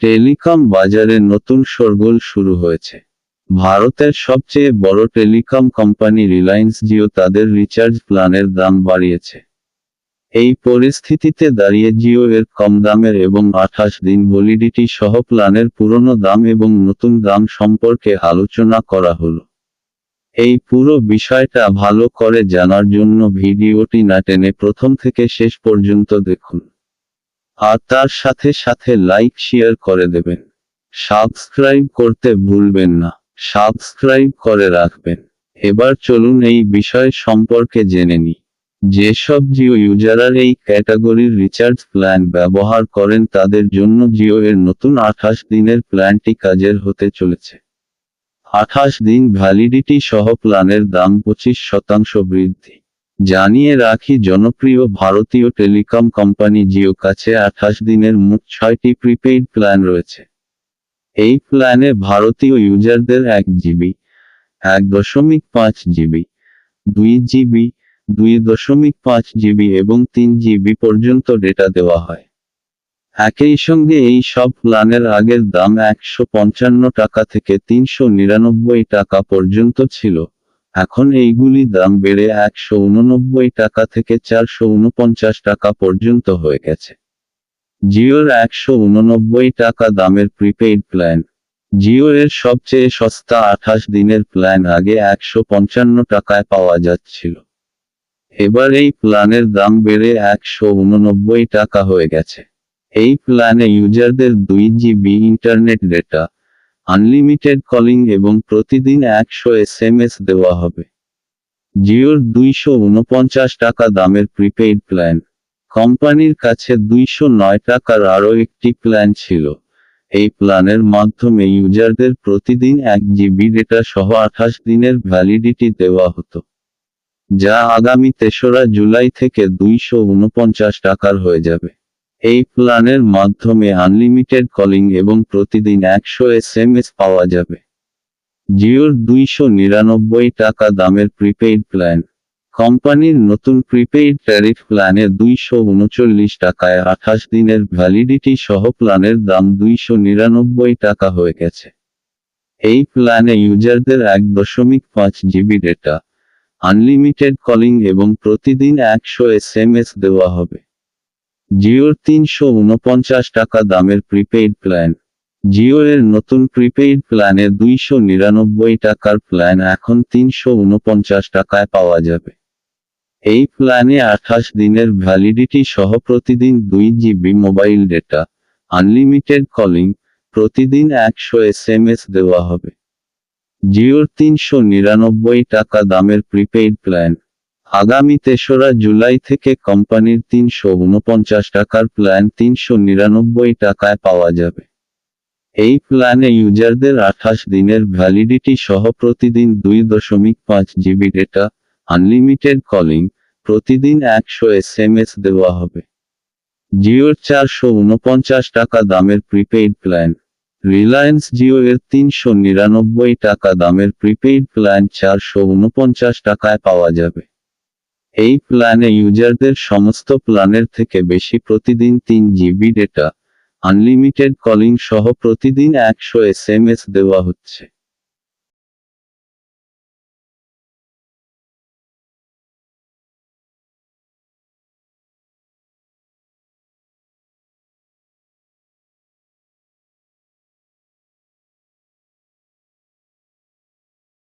Telecom বাজারে নতুন শোরগোল শুরু হয়েছে। ভারতের সবচেয়ে বড় টেলিকম কোম্পানি রিলায়েন্স জিও তাদের রিচার্জ প্ল্যানের দাম বাড়িয়েছে। এই পরিস্থিতিতে দাঁড়িয়ে জিও এর কম দামের এবং 28 দিন ভ্যালিডিটি সহ প্ল্যানের পুরনো দাম এবং নতুন দাম সম্পর্কে আলোচনা করা হলো। এই পুরো বিষয়টা ভালো করে জানার জন্য ভিডিওটি না টেনে প্রথম থেকে শেষ পর্যন্ত দেখুন। আর তার সাথে সাথে লাইক শেয়ার করে দেবেন। সাবস্ক্রাইব করতে ভুলবেন না। সাবস্ক্রাইব করে রাখবেন। এবার চলুন এই বিষয় সম্পর্কে জেনে নিই। যেসব জিও ইউজাররা এই ক্যাটাগরির রিচার্জ প্ল্যান ব্যবহার করেন তাদের জন্য জিও এর নতুন 28 দিনের প্ল্যানটি কাজের হতে চলেছে। 28 দিন ভ্যালিডিটি সহ প্ল্যানের দাম 25% বৃদ্ধি। জানিয়ে রাখি, জনপ্রিয় ভারতীয় টেলিকম কোম্পানি জিও কাছে 28 দিনের মোট 6টি প্রিপেইড প্ল্যান রয়েছে। এই প্ল্যানে ভারতীয় ইউজারদের 1 জিবি, 1.5 জিবি, 2 জিবি, 2.5 জিবি এবং 3 জিবি পর্যন্ত ডেটা দেওয়া হয়। একই সঙ্গে এই সব প্ল্যানের আগের দাম 155 টাকা থেকে 399 টাকা পর্যন্ত ছিল। এখন এইগুলি দাম বেড়ে 189 টাকা থেকে 449 টাকা পর্যন্ত হয়ে গেছে। জিওর 189 টাকা দামের প্রিপেইড প্ল্যান। জিও এর সবচেয়ে সস্তা 28 দিনের প্ল্যান আগে 155 টাকায় পাওয়া যাচ্ছিল। এবার এই প্ল্যানের দাম বেড়ে 189 টাকা হয়ে গেছে। এই প্ল্যানে ইউজারদের 2 GB internet data, unlimited calling এবং প্রতিদিন 100 SMS দেওয়া হবে। জিওর 249 টাকা দামের প্রিপেইড প্ল্যান। কোম্পানির কাছে 209 টাকার আরও একটি প্ল্যান ছিল। এই প্ল্যানের মাধ্যমে ইউজারদের প্রতিদিন 1 জিবি ডেটা সহ 28 দিনের ভ্যালিডিটি দেওয়া হতো, যা আগামী 3রা জুলাই থেকে 249 টাকার হয়ে যাবে। এই প্ল্যানের মাধ্যমে আনলিমিটেড কলিং এবং প্রতিদিন 100 SMS পাওয়া যাবে। জিওর 299 টাকা দামের প্রিপেইড প্ল্যান। কোম্পানির নতুন প্রিপেইড ট্যারিফ প্ল্যানে 239 টাকায় 28 দিনের ভ্যালিডিটি সহ প্ল্যানের দাম 299 টাকা হয়ে গেছে। এই প্ল্যানে ইউজারদের 1.5 জিবি ডেটা, আনলিমিটেড কলিং এবং প্রতিদিন 100 SMS দেওয়া হবে। জিওর 349 টাকা দামের প্রিপেইড প্ল্যান। জিও এর নতুন প্রিপেইড প্ল্যানে 299 টাকার প্ল্যান এখন 349 টাকায় পাওয়া যাবে। এই প্ল্যানে 28 দিনের ভ্যালিডিটি সহ প্রতিদিন 2 GB mobile data, unlimited calling, প্রতিদিন 100 SMS দেওয়া হবে। জিওর 399 টাকা দামের প্রিপেইড প্ল্যান। আগামী 3রা জুলাই থেকে কোম্পানির 349 টাকার প্ল্যান 399 টাকায় পাওয়া যাবে। এই প্ল্যানে ইউজারদের 28 দিনের ভ্যালিডিটি সহ প্রতিদিন 2.5 জিবি ডেটা, আনলিমিটেড কলিং, প্রতিদিন 100 SMS দেওয়া হবে। জিওর 449 টাকা দামের প্রিপেইড প্ল্যান। রিলায়েন্স জিও এর 399 টাকা দামের প্রিপেইড প্ল্যান 449 টাকায় পাওয়া যাবে। এই প্ল্যানে ইউজারদের সমস্ত প্ল্যানের থেকে বেশি প্রতিদিন 3 জিবি ডেটা, আনলিমিটেড কলিং সহ প্রতিদিন 100 SMS দেওয়া হচ্ছে।